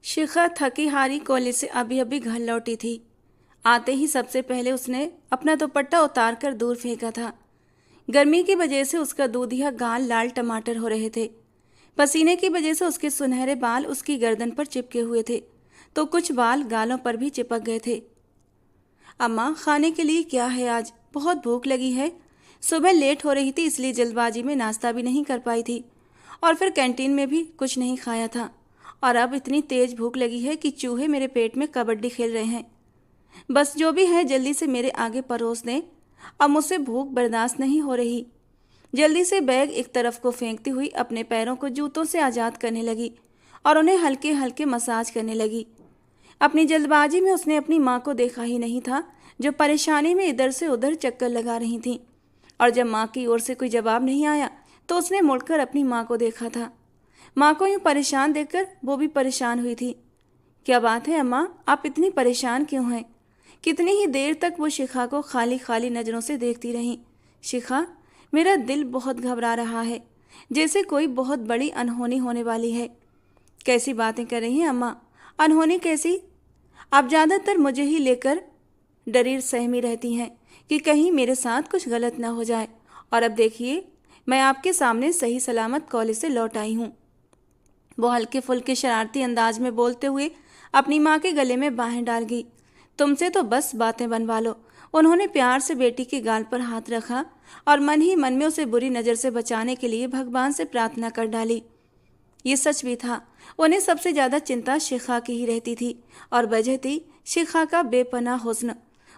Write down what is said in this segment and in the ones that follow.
शिखा थकी हारी कॉलेज से अभी अभी घर लौटी थी। आते ही सबसे पहले उसने अपना दुपट्टा उतार कर दूर फेंका था। गर्मी की वजह से उसका दूधिया गाल लाल टमाटर हो रहे थे। पसीने की वजह से उसके सुनहरे बाल उसकी गर्दन पर चिपके हुए थे, तो कुछ बाल गालों पर भी चिपक गए थे। अम्मा, खाने के लिए क्या है आज? बहुत भूख लगी है। सुबह लेट हो रही थी, इसलिए जल्दबाजी में नाश्ता भी नहीं कर पाई थी, और फिर कैंटीन में भी कुछ नहीं खाया था। और अब इतनी तेज भूख लगी है कि चूहे मेरे पेट में कबड्डी खेल रहे हैं। बस जो भी है जल्दी से मेरे आगे परोस दें। अब मुझसे भूख बर्दाश्त नहीं हो रही। जल्दी से बैग एक तरफ को फेंकती हुई अपने पैरों को जूतों से आज़ाद करने लगी और उन्हें हल्के हल्के मसाज करने लगी। अपनी जल्दबाजी में उसने अपनी माँ को देखा ही नहीं था, जो परेशानी में इधर से उधर चक्कर लगा रही थी। और जब माँ की ओर से कोई जवाब नहीं आया तो उसने मुड़कर अपनी माँ को देखा था। माँ को यूँ परेशान देखकर वो भी परेशान हुई थी। क्या बात है अम्मा, आप इतनी परेशान क्यों हैं? कितनी ही देर तक वो शिखा को खाली खाली नज़रों से देखती रहीं। शिखा, मेरा दिल बहुत घबरा रहा है, जैसे कोई बहुत बड़ी अनहोनी होने वाली है। कैसी बातें कर रही हैं अम्मा? अनहोनी कैसी? आप ज़्यादातर मुझे ही लेकर डरी सहमी रहती हैं कि कहीं मेरे साथ कुछ गलत ना हो जाए। और अब देखिए, मैं आपके सामने सही सलामत कॉलेज से लौट आई हूँ। वो हल्के फुल्के शरारती अंदाज में बोलते हुए अपनी माँ के गले में बाहें डाल गई। तुमसे तो बस बातें बनवा लो। उन्होंने प्यार से बेटी के गाल पर हाथ रखा और मन ही मन में उसे बुरी नज़र से बचाने के लिए भगवान से प्रार्थना कर डाली। ये सच भी था, उन्हें सबसे ज़्यादा चिंता शिखा की ही रहती थी, और वजह थी शिखा का बेपनाह हुस्न,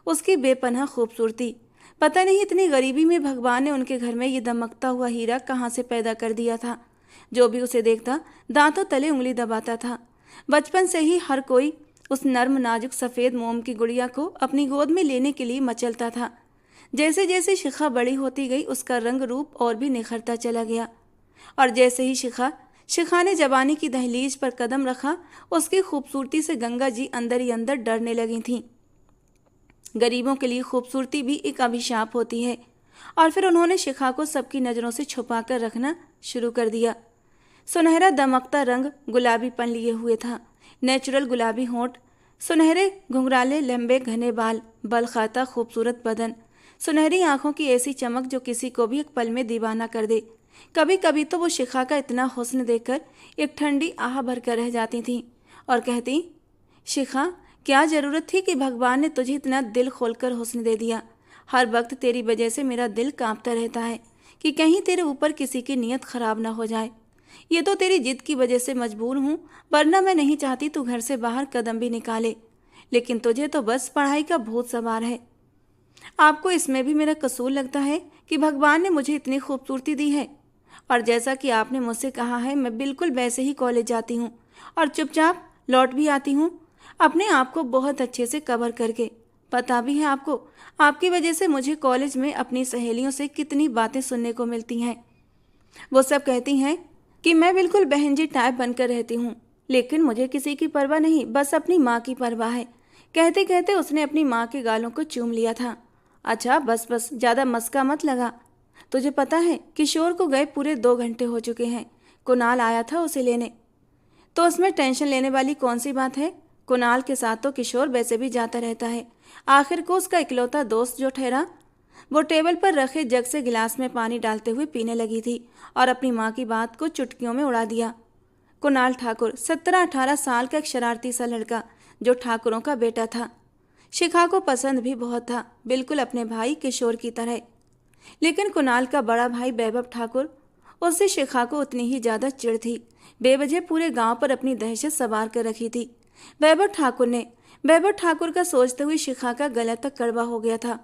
उसकी बेपनाह खूबसूरती। पता नहीं इतनी गरीबी में भगवान ने उनके घर में ये दमकता हुआ हीरा कहाँ से पैदा कर दिया था। जो भी उसे देखता दांतों तले उंगली दबाता था। बचपन से ही हर कोई उस नर्म नाजुक सफ़ेद मोम की गुड़िया को अपनी गोद में लेने के लिए मचलता था। जैसे जैसे शिखा बड़ी होती गई उसका रंग रूप और भी निखरता चला गया। और जैसे ही शिखा ने जवानी की दहलीज पर कदम रखा, उसकी खूबसूरती से गंगा जी अंदर ही अंदर डरने लगी थीं। गरीबों के लिए खूबसूरती भी एक अभिशाप होती है। और फिर उन्होंने शिखा को सबकी नज़रों से छुपा कर रखना शुरू कर दिया। सुनहरा दमकता रंग गुलाबीपन लिए हुए था, नेचुरल गुलाबी होंठ, सुनहरे घुंघराले लंबे घने बाल, बल खाता खूबसूरत बदन, सुनहरी आंखों की ऐसी चमक जो किसी को भी एक पल में दीवाना कर दे। कभी कभी तो वो शिखा का इतना हुस्न देखकर एक ठंडी आह भर कर रह जाती थी और कहती, शिखा, क्या ज़रूरत थी कि भगवान ने तुझे इतना दिल खोलकर हुस्न दे दिया। हर वक्त तेरी वजह से मेरा दिल कांपता रहता है कि कहीं तेरे ऊपर किसी की नीयत खराब ना हो जाए। ये तो तेरी जिद की वजह से मजबूर हूँ, वरना मैं नहीं चाहती तू घर से बाहर कदम भी निकाले। लेकिन तुझे तो बस पढ़ाई का भूत सवार है। आपको इसमें भी मेरा कसूर लगता है कि भगवान ने मुझे इतनी खूबसूरती दी है? और जैसा कि आपने मुझसे कहा है, मैं बिल्कुल वैसे ही कॉलेज जाती हूँ और चुपचाप लौट भी आती हूँ, अपने आप को बहुत अच्छे से कवर करके। पता भी है आपको, आपकी वजह से मुझे कॉलेज में अपनी सहेलियों से कितनी बातें सुनने को मिलती हैं। वो सब कहती हैं कि मैं बिल्कुल बहन जी टाइप बनकर रहती हूँ, लेकिन मुझे किसी की परवाह नहीं, बस अपनी माँ की परवाह है। कहते कहते उसने अपनी माँ के गालों को चूम लिया था। अच्छा बस बस, ज़्यादा मस्का मत लगा। तुझे पता है किशोर को गए पूरे 2 घंटे हो चुके हैं। कुणाल आया था उसे लेने, तो उसमें टेंशन लेने वाली कौन सी बात है? कुणाल के साथ तो किशोर वैसे भी जाता रहता है। आखिर को उसका इकलौता दोस्त जो ठहरा। वो टेबल पर रखे जग से गिलास में पानी डालते हुए पीने लगी थी और अपनी माँ की बात को चुटकियों में उड़ा दिया। कुणाल ठाकुर 17-18 साल का एक शरारती सा लड़का, जो ठाकुरों का बेटा था। शिखा को पसंद भी बहुत था, बिल्कुल अपने भाई किशोर की तरह। लेकिन कुणाल का बड़ा भाई वैभव ठाकुर, उससे शिखा को उतनी ही ज़्यादा चिढ़ थी। बेवजह पूरे गांव पर अपनी दहशत सवार कर रखी थी। वैभव ठाकुर का सोचते हुए शिखा का गला तक कड़वा हो गया था।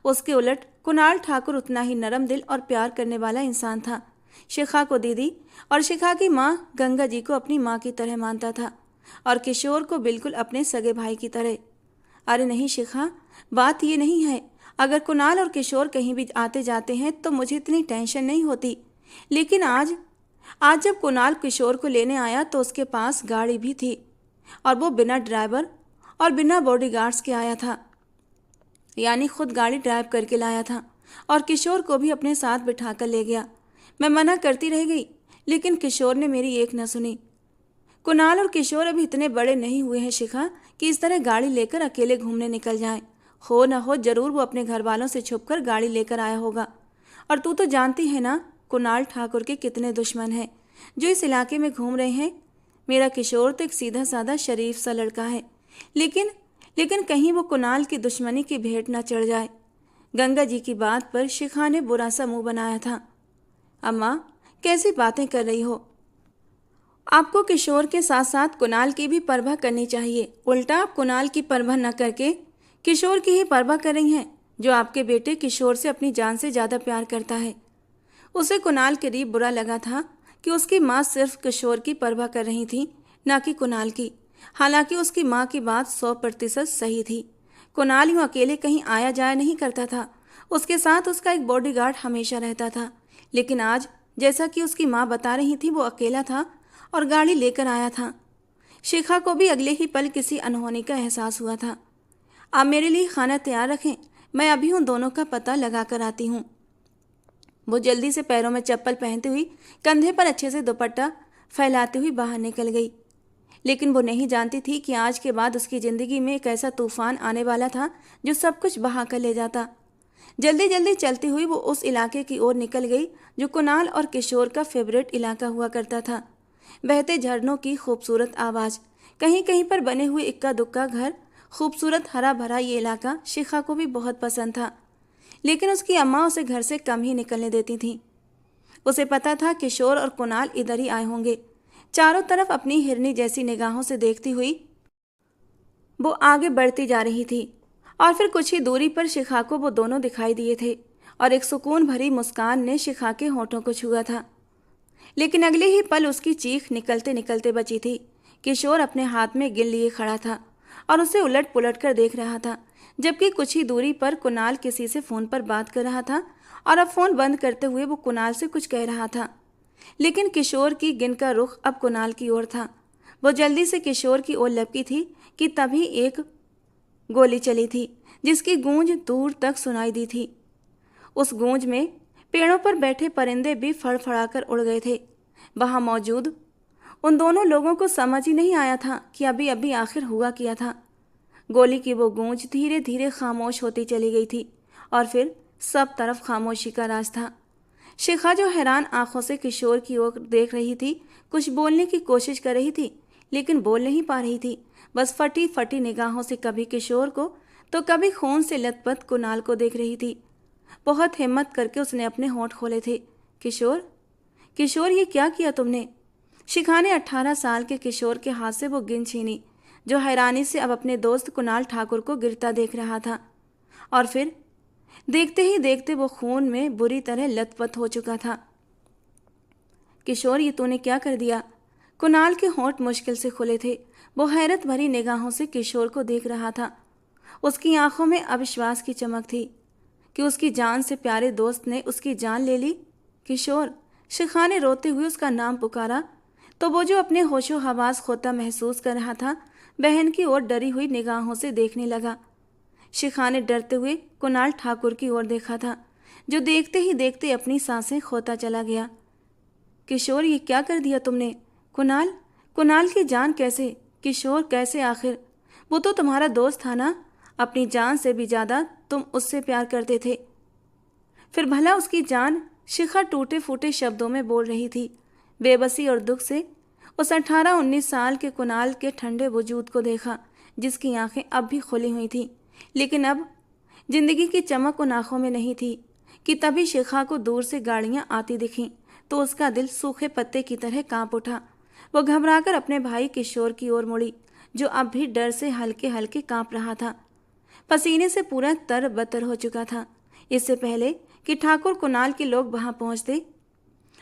उसके उलट कुणाल ठाकुर उतना ही नरम दिल और प्यार करने वाला इंसान था। शिखा को दीदी और शिखा की माँ गंगा जी को अपनी माँ की तरह मानता था, और किशोर को बिल्कुल अपने सगे भाई की तरह। अरे नहीं शिखा, बात ये नहीं है। अगर कुणाल और किशोर कहीं भी आते जाते हैं तो मुझे इतनी टेंशन नहीं होती, लेकिन आज जब कुणाल किशोर को लेने आया तो उसके पास गाड़ी भी थी, और वो बिना ड्राइवर और बिना बॉडीगार्ड्स के आया था, यानी खुद गाड़ी ड्राइव करके लाया था, और किशोर को भी अपने साथ बिठाकर ले गया। मैं मना करती रह गई, लेकिन किशोर ने मेरी एक न सुनी। कुणाल और किशोर अभी इतने बड़े नहीं हुए हैं शिखा कि इस तरह गाड़ी लेकर अकेले घूमने निकल जाएं। हो न हो जरूर वो अपने घर वालों से छुपकर गाड़ी लेकर आया होगा। और तू तो जानती है ना कुणाल ठाकुर के कितने दुश्मन हैं जो इस इलाके में घूम रहे हैं। मेरा किशोर तो एक सीधा साधा शरीफ सा लड़का है, लेकिन लेकिन कहीं वो कुणाल की दुश्मनी की भेंट न चढ़ जाए। गंगा जी की बात पर शिखा ने बुरा सा मुंह बनाया था। अम्मा, कैसी बातें कर रही हो? आपको किशोर के साथ साथ कुणाल की भी परवाह करनी चाहिए। उल्टा आप कुणाल की परवाह न करके किशोर की ही परवाह कर रही हैं, जो आपके बेटे किशोर से अपनी जान से ज़्यादा प्यार करता है। उसे कुणाल करीब बुरा लगा था कि उसकी माँ सिर्फ किशोर की परवाह कर रही थी, ना कि कुणाल की। हालांकि उसकी माँ की बात 100% सही थी। कुणाल यूँ अकेले कहीं आया जाया नहीं करता था, उसके साथ उसका एक बॉडीगार्ड हमेशा रहता था। लेकिन आज जैसा कि उसकी माँ बता रही थी, वो अकेला था और गाड़ी लेकर आया था। शिखा को भी अगले ही पल किसी अनहोनी का एहसास हुआ था। आप मेरे लिए खाना तैयार रखें, मैं अभी उन दोनों का पता लगा कर आती हूँ। वो जल्दी से पैरों में चप्पल पहनती हुई, कंधे पर अच्छे से दुपट्टा फैलाती हुई बाहर निकल गई। लेकिन वो नहीं जानती थी कि आज के बाद उसकी ज़िंदगी में एक ऐसा तूफान आने वाला था जो सब कुछ बहा कर ले जाता। जल्दी जल्दी चलती हुई वो उस इलाके की ओर निकल गई जो कुणाल और किशोर का फेवरेट इलाका हुआ करता था। बहते झरनों की खूबसूरत आवाज़, कहीं कहीं पर बने हुए इक्का दुक्का घर, खूबसूरत हरा भरा ये इलाका शिखा को भी बहुत पसंद था। लेकिन उसकी अम्मा उसे घर से कम ही निकलने देती थीं। उसे पता था किशोर और कुणाल इधर ही आए होंगे। चारों तरफ अपनी हिरनी जैसी निगाहों से देखती हुई वो आगे बढ़ती जा रही थी और फिर कुछ ही दूरी पर शिखा को वो दोनों दिखाई दिए थे और एक सुकून भरी मुस्कान ने शिखा के होठों को छुआ था। लेकिन अगले ही पल उसकी चीख निकलते निकलते बची थी। किशोर अपने हाथ में गिन लिए खड़ा था और उसे उलट पुलट कर देख रहा था, जबकि कुछ ही दूरी पर कुणाल किसी से फ़ोन पर बात कर रहा था और अब फ़ोन बंद करते हुए वो कुणाल से कुछ कह रहा था। लेकिन किशोर की गिन का रुख अब कुणाल की ओर था। वो जल्दी से किशोर की ओर लपकी थी कि तभी एक गोली चली थी जिसकी गूंज दूर तक सुनाई दी थी। उस गूंज में पेड़ों पर बैठे परिंदे भी फड़फड़ाकर उड़ गए थे। वहां मौजूद उन दोनों लोगों को समझ ही नहीं आया था कि अभी अभी आखिर हुआ क्या था। गोली की वो गूंज धीरे धीरे खामोश होती चली गई थी और फिर सब तरफ खामोशी का राज था। शिखा जो हैरान आंखों से किशोर की ओर देख रही थी, कुछ बोलने की कोशिश कर रही थी लेकिन बोल नहीं पा रही थी। बस फटी फटी निगाहों से कभी किशोर को तो कभी खून से लथपथ कुणाल को देख रही थी। बहुत हिम्मत करके उसने अपने होंठ खोले थे। किशोर, किशोर, ये क्या किया तुमने? शिखा ने 18 साल के किशोर के हाथ से वो गिन छीनी, जो हैरानी से अब अपने दोस्त कुणाल ठाकुर को गिरता देख रहा था। और फिर देखते ही देखते वो खून में बुरी तरह लथपथ हो चुका था। किशोर, ये तूने क्या कर दिया? कुणाल के होंठ मुश्किल से खुले थे। वो हैरत भरी निगाहों से किशोर को देख रहा था। उसकी आंखों में अविश्वास की चमक थी कि उसकी जान से प्यारे दोस्त ने उसकी जान ले ली। किशोर, शिखा ने रोते हुए उसका नाम पुकारा तो वो जो अपने होशो हवास खोता महसूस कर रहा था, बहन की ओर डरी हुई निगाहों से देखने लगा। शिखा ने डरते हुए कुणाल ठाकुर की ओर देखा था, जो देखते ही देखते अपनी सांसें खोता चला गया। किशोर, ये क्या कर दिया तुमने? कुणाल, कुणाल की जान कैसे? किशोर, कैसे आखिर? वो तो तुम्हारा दोस्त था ना? अपनी जान से भी ज़्यादा तुम उससे प्यार करते थे। फिर भला उसकी जान? शिखा टूटे फूटे शब्दों में बोल रही थी। बेबसी और दुख से उस 18-19 साल के कुणाल के ठंडे वजूद को देखा, जिसकी आंखें अब भी खुली हुई थीं। लेकिन अब जिंदगी की चमक उन आंखों में नहीं थी कि तभी शिखा को दूर से गाड़ियां आती दिखीं तो उसका दिल सूखे पत्ते की तरह कांप उठा। वो घबराकर अपने भाई किशोर की ओर मुड़ी, जो अब भी डर से हल्के हल्के कांप रहा था। पसीने से पूरा तर बतर हो चुका था। इससे पहले कि ठाकुर कुणाल के लोग वहां पहुंचते,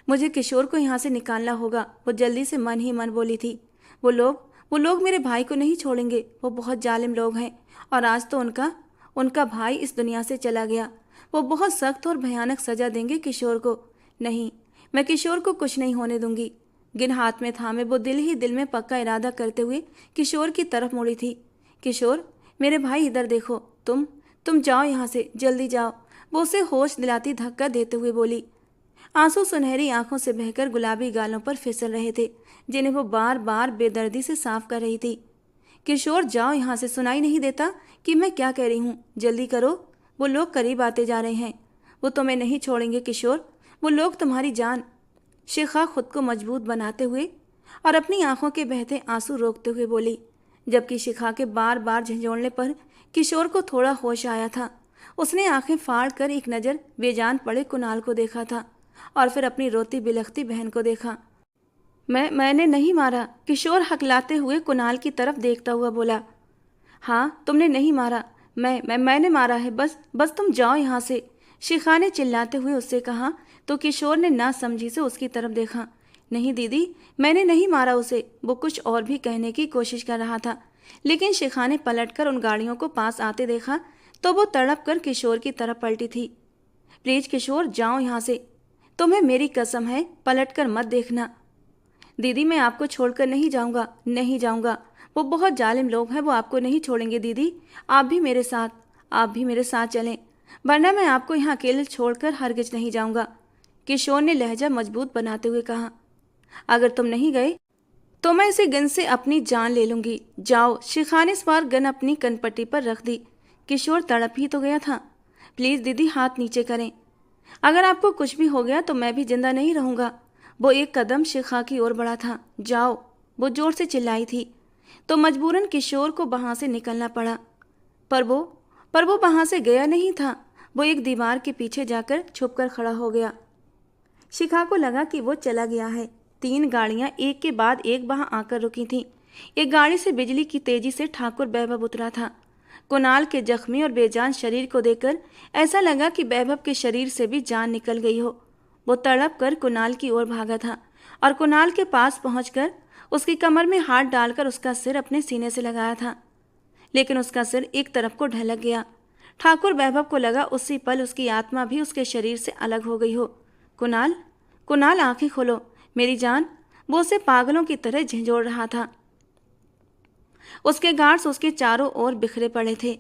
मुझे किशोर को यहाँ से निकालना होगा, वो जल्दी से मन ही मन बोली थी। वो लोग मेरे भाई को नहीं छोड़ेंगे। वो बहुत जालिम लोग हैं और आज तो उनका भाई इस दुनिया से चला गया। वो बहुत सख्त और भयानक सजा देंगे किशोर को। नहीं, मैं किशोर को कुछ नहीं होने दूंगी। गिन हाथ में थामे वो दिल ही दिल में पक्का इरादा करते हुए किशोर की तरफ मुड़ी थी। किशोर, मेरे भाई, इधर देखो। तुम जाओ यहाँ से, जल्दी जाओ, वो उसे होश दिलाती धक्का देते हुए बोली। आंसू सुनहरी आंखों से बहकर गुलाबी गालों पर फिसल रहे थे, जिन्हें वो बार बार बेदर्दी से साफ कर रही थी। किशोर, जाओ यहाँ से, सुनाई नहीं देता कि मैं क्या कह रही हूँ? जल्दी करो, वो लोग करीब आते जा रहे हैं। वो तुम्हें नहीं छोड़ेंगे किशोर, वो लोग तुम्हारी जान। शिखा खुद को मजबूत बनाते हुए और अपनी आंखों के बहते आंसू रोकते हुए बोली, जबकि शिखा के बार बार झंझोड़ने पर किशोर को थोड़ा होश आया था। उसने आंखें फाड़ कर एक नज़र बेजान पड़े कुणाल को देखा था और फिर अपनी रोती बिलखती बहन को देखा। मैंने नहीं मारा, किशोर हकलाते हुए कुणाल की तरफ देखता हुआ बोला। हाँ, तुमने नहीं मारा, मैंने मारा है, बस तुम जाओ यहाँ से, शिखा ने चिल्लाते हुए उससे कहा। तो किशोर ने ना समझी से उसकी तरफ देखा। नहीं दीदी, मैंने नहीं मारा उसे। वो कुछ और भी कहने की कोशिश कर रहा था, लेकिन शिखा ने पलटकर उन गाड़ियों को पास आते देखा तो वो तड़प कर किशोर की तरफ पलटी थी। प्लीज किशोर, जाओ यहाँ से, तुम्हें मेरी कसम है, पलट कर मत देखना। दीदी, मैं आपको छोड़कर नहीं जाऊँगा, नहीं जाऊँगा। वो बहुत जालिम लोग हैं, वो आपको नहीं छोड़ेंगे दीदी। आप भी मेरे साथ चलें, वरना मैं आपको यहाँ अकेले छोड़कर हरगिज नहीं जाऊँगा, किशोर ने लहजा मजबूत बनाते हुए कहा। अगर तुम नहीं गए तो मैं इसी गन से अपनी जान ले लूँगी। जाओ। शिखा ने इस बार गन अपनी कनपट्टी पर रख दी। किशोर तड़प ही तो गया था। प्लीज़ दीदी, हाथ नीचे करें, अगर आपको कुछ भी हो गया तो मैं भी जिंदा नहीं रहूँगा। वो एक कदम शिखा की ओर बढ़ा था। जाओ, वो जोर से चिल्लाई थी, तो मजबूरन किशोर को वहाँ से निकलना पड़ा। पर वो वहाँ से गया नहीं था। वो एक दीवार के पीछे जाकर छुपकर खड़ा हो गया। शिखा को लगा कि वो चला गया है। 3 गाड़ियां एक के बाद एक वहां आकर रुकी थीं। एक गाड़ी से बिजली की तेजी से ठाकुर वैभव उतरा था। कुणाल के जख्मी और बेजान शरीर को देखकर ऐसा लगा कि वैभव के शरीर से भी जान निकल गई हो। वो तड़प कर कुणाल की ओर भागा था और कुणाल के पास पहुंचकर उसकी कमर में हाथ डालकर उसका सिर अपने सीने से लगाया था, लेकिन उसका सिर एक तरफ को ढलक गया। ठाकुर वैभव को लगा उसी पल उसकी आत्मा भी उसके शरीर से अलग हो गई हो। कुणाल, कुणाल, आंखें खोलो मेरी जान, वो उसे पागलों की तरह झंझोड़ रहा था। उसके गार्ड्स उसके चारों ओर बिखरे पड़े थे,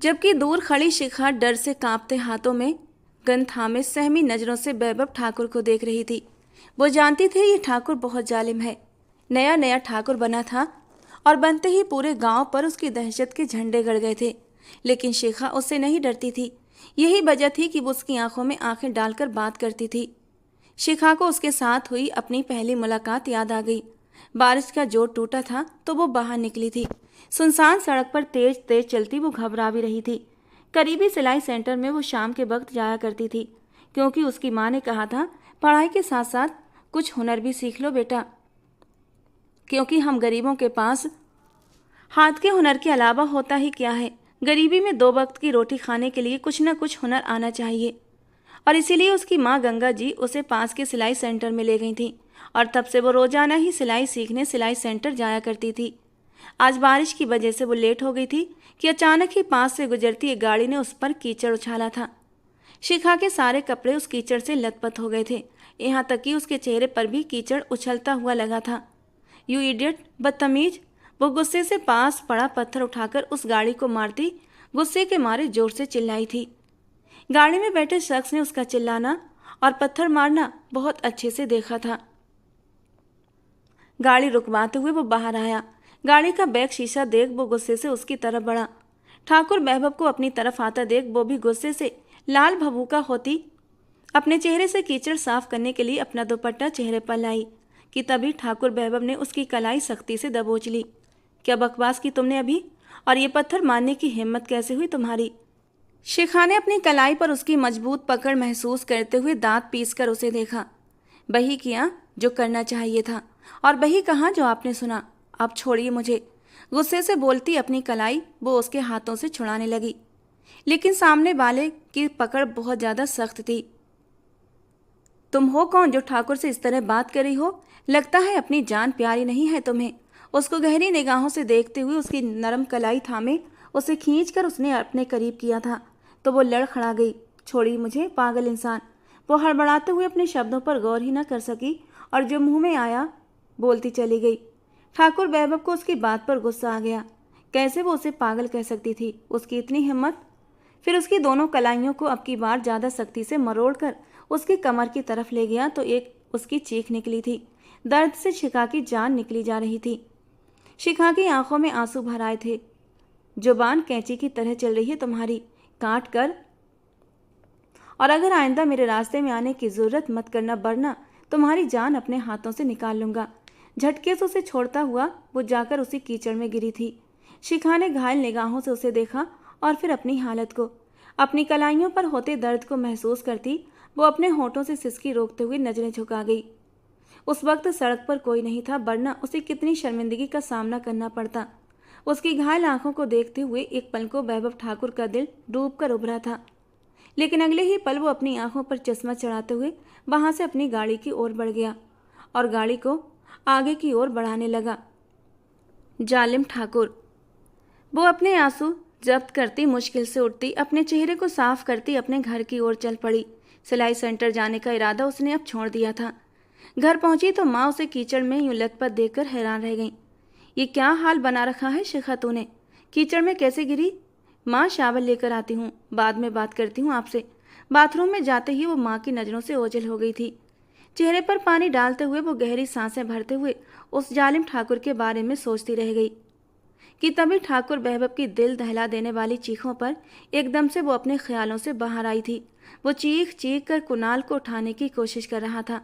जबकि दूर खड़ी शिखा डर से कांपते हाथों में गन थामे सहमी नजरों से वैभव ठाकुर को देख रही थी। वो जानती थी ये ठाकुर बहुत जालिम है। नया नया ठाकुर बना था और बनते ही पूरे गांव पर उसकी दहशत के झंडे गड़ गए थे, लेकिन शिखा उससे नहीं डरती थी। यही वजह थी कि वो उसकी आंखों में आंखें डालकर बात करती थी। शिखा को उसके साथ हुई अपनी पहली मुलाकात याद आ गई। बारिश का जोर टूटा था तो वो बाहर निकली थी। सुनसान सड़क पर तेज तेज चलती वो घबरा भी रही थी। करीबी सिलाई सेंटर में वो शाम के वक्त जाया करती थी, क्योंकि उसकी माँ ने कहा था पढ़ाई के साथ साथ कुछ हुनर भी सीख लो बेटा, क्योंकि हम गरीबों के पास हाथ के हुनर के अलावा होता ही क्या है। गरीबी में 2 वक्त की रोटी खाने के लिए कुछ न कुछ हुनर आना चाहिए। और इसीलिए उसकी माँ गंगा जी उसे पास के सिलाई सेंटर में ले गई थी और तब से वो रोजाना ही सिलाई सीखने सिलाई सेंटर जाया करती थी। आज बारिश की वजह से वो लेट हो गई थी कि अचानक ही पास से गुजरती एक गाड़ी ने उस पर कीचड़ उछाला था। शिखा के सारे कपड़े उस कीचड़ से लथपथ हो गए थे, यहाँ तक कि उसके चेहरे पर भी कीचड़ उछलता हुआ लगा था। यू इडियट, बदतमीज, वो गुस्से से पास पड़ा पत्थर उठाकर उस गाड़ी को मारती गुस्से के मारे जोर से चिल्लाई थी। गाड़ी में बैठे शख्स ने उसका चिल्लाना और पत्थर मारना बहुत अच्छे से देखा था। गाड़ी रुकवाते हुए वो बाहर आया। गाड़ी का बैक शीशा देख वो गुस्से से उसकी तरफ बढ़ा। ठाकुर वैभव को अपनी तरफ आता देख वो भी गुस्से से लाल भभूका होती अपने चेहरे से कीचड़ साफ करने के लिए अपना दुपट्टा चेहरे पर लाई कि तभी ठाकुर वैभव ने उसकी कलाई सख्ती से दबोच ली। क्या बकवास की तुमने अभी, और ये पत्थर मारने की हिम्मत कैसे हुई तुम्हारी? शिखा ने अपनी कलाई पर उसकी मजबूत पकड़ महसूस करते हुए दांत पीसकर उसे देखा। वही किया जो करना चाहिए था और वही कहा जो आपने सुना। अब छोड़िए मुझे, गुस्से से बोलती अपनी कलाई वो उसके हाथों से छुड़ाने लगी, लेकिन सामने वाले की पकड़ बहुत ज़्यादा सख्त थी। तुम हो कौन जो ठाकुर से इस तरह बात करी हो? लगता है अपनी जान प्यारी नहीं है तुम्हें। उसको गहरी निगाहों से देखते हुए उसकी नरम कलाई थामे उसे खींचकर उसने अपने करीब किया था तो वो लड़खड़ा गई। छोड़ी मुझे, पागल इंसान। वो हड़बड़ाते हुए अपने शब्दों पर गौर ही न कर सकी और जो मुंह में आया बोलती चली गई। ठाकुर वैभव को उसकी बात पर गुस्सा आ गया। कैसे वो उसे पागल कह सकती थी? उसकी इतनी हिम्मत! फिर उसकी दोनों कलाइयों को अब की बार ज़्यादा सख्ती से मरोड़ कर उसकी कमर की तरफ ले गया तो एक उसकी चीख निकली थी। दर्द से शिखा की जान निकली जा रही थी। शिखा की आंखों में आंसू भर आए थे। जुबान कैंची की तरह चल रही है तुम्हारी, काट कर, और अगर आइंदा मेरे रास्ते में आने की जरूरत मत करना वरना तुम्हारी जान अपने हाथों से निकाल लूंगा। झटके से उसे छोड़ता हुआ वो जाकर उसी कीचड़ में गिरी थी। शिखा ने घायल निगाहों से उसे देखा और फिर अपनी हालत को, अपनी कलाइयों पर होते दर्द को महसूस करती वो अपने होठों से सिसकी रोकते हुए नजरें झुका गई। उस वक्त सड़क पर कोई नहीं था वरना उसे कितनी शर्मिंदगी का सामना करना पड़ता। उसकी घायल आंखों को देखते हुए एक पल को वैभव ठाकुर का दिल डूब कर उभरा था, लेकिन अगले ही पल वो अपनी आंखों पर चश्मा चढ़ाते हुए वहां से अपनी गाड़ी की ओर बढ़ गया और गाड़ी को आगे की ओर बढ़ाने लगा। जालिम ठाकुर। वो अपने आंसू जब्त करती, मुश्किल से उठती, अपने चेहरे को साफ करती अपने घर की ओर चल पड़ी। सिलाई सेंटर जाने का इरादा उसने अब छोड़ दिया था। घर पहुंची तो माँ उसे कीचड़ में यूं लथपथ देखकर हैरान रह गई। ये क्या हाल बना रखा है शिखा तूने? कीचड़ में कैसे गिरी? माँ शावल लेकर आती हूँ, बाद में बात करती हूँ आपसे। बाथरूम में जाते ही वो माँ की नज़रों से ओझल हो गई थी। चेहरे पर पानी डालते हुए वो गहरी सांसें भरते हुए उस जालिम ठाकुर के बारे में सोचती रह गई कि तभी ठाकुर वैभव की दिल दहला देने वाली चीखों पर एकदम से वो अपने ख्यालों से बाहर आई थी। वो चीख चीख कर कुणाल को उठाने की कोशिश कर रहा था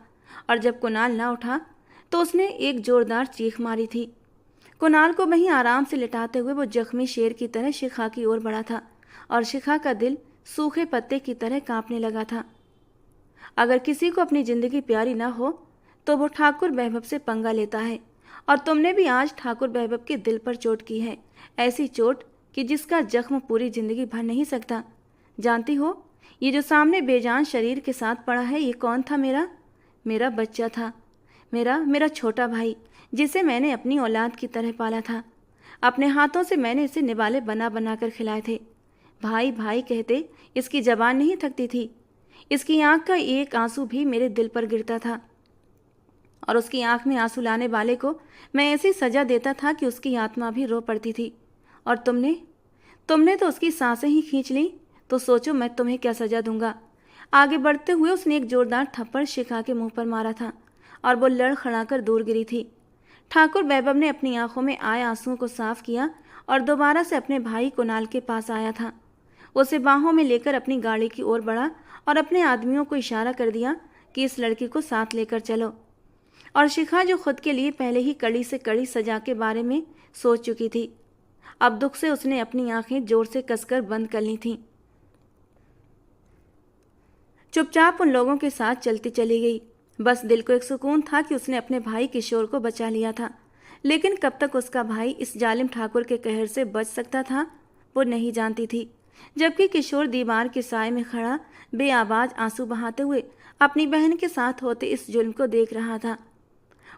और जब कुणाल ना उठा तो उसने एक जोरदार चीख मारी थी। कुणाल को वहीं आराम से लिटाते हुए वो जख्मी शेर की तरह शिखा की ओर बढ़ा था और शिखा का दिल सूखे पत्ते की तरह कांपने लगा था। अगर किसी को अपनी जिंदगी प्यारी ना हो तो वो ठाकुर वैभव से पंगा लेता है, और तुमने भी आज ठाकुर वैभव के दिल पर चोट की है, ऐसी चोट कि जिसका जख्म पूरी जिंदगी भर नहीं सकता। जानती हो, ये जो सामने बेजान शरीर के साथ पड़ा है ये कौन था? मेरा बच्चा था, मेरा छोटा भाई, जिसे मैंने अपनी औलाद की तरह पाला था। अपने हाथों से मैंने इसे निवाले बना बना कर खिलाए थे। भाई भाई कहते इसकी जबान नहीं थकती थी। इसकी आंख का एक आंसू भी मेरे दिल पर गिरता था और उसकी आंख में आंसू लाने वाले को मैं ऐसी सजा देता था कि उसकी आत्मा भी रो पड़ती थी। और तुमने तो उसकी सांसें ही खींच ली, तो सोचो मैं तुम्हें क्या सजा दूंगा। आगे बढ़ते हुए उसने एक जोरदार थप्पड़ शिखा के मुंह पर मारा था और वो लड़खड़ाकर दूर गिरी थी। ठाकुर वैभव ने अपनी आंखों में आए आंसुओं को साफ किया और दोबारा से अपने भाई कुणाल के पास आया था। उसे बाहों में लेकर अपनी गाड़ी की ओर बढ़ा और अपने आदमियों को इशारा कर दिया कि इस लड़की को साथ लेकर चलो। और शिखा जो खुद के लिए पहले ही कड़ी से कड़ी सजा के बारे में सोच चुकी थी, अब दुख से उसने अपनी आंखें जोर से कसकर बंद कर ली थीं। चुपचाप उन लोगों के साथ चलती चली गई। बस दिल को एक सुकून था कि उसने अपने भाई किशोर को बचा लिया था, लेकिन कब तक उसका भाई इस जालिम ठाकुर के कहर से बच सकता था वो नहीं जानती थी। जबकि किशोर दीवार के साए में खड़ा बेआवाज आंसू बहाते हुए अपनी बहन के साथ होते इस जुल्म को देख रहा था।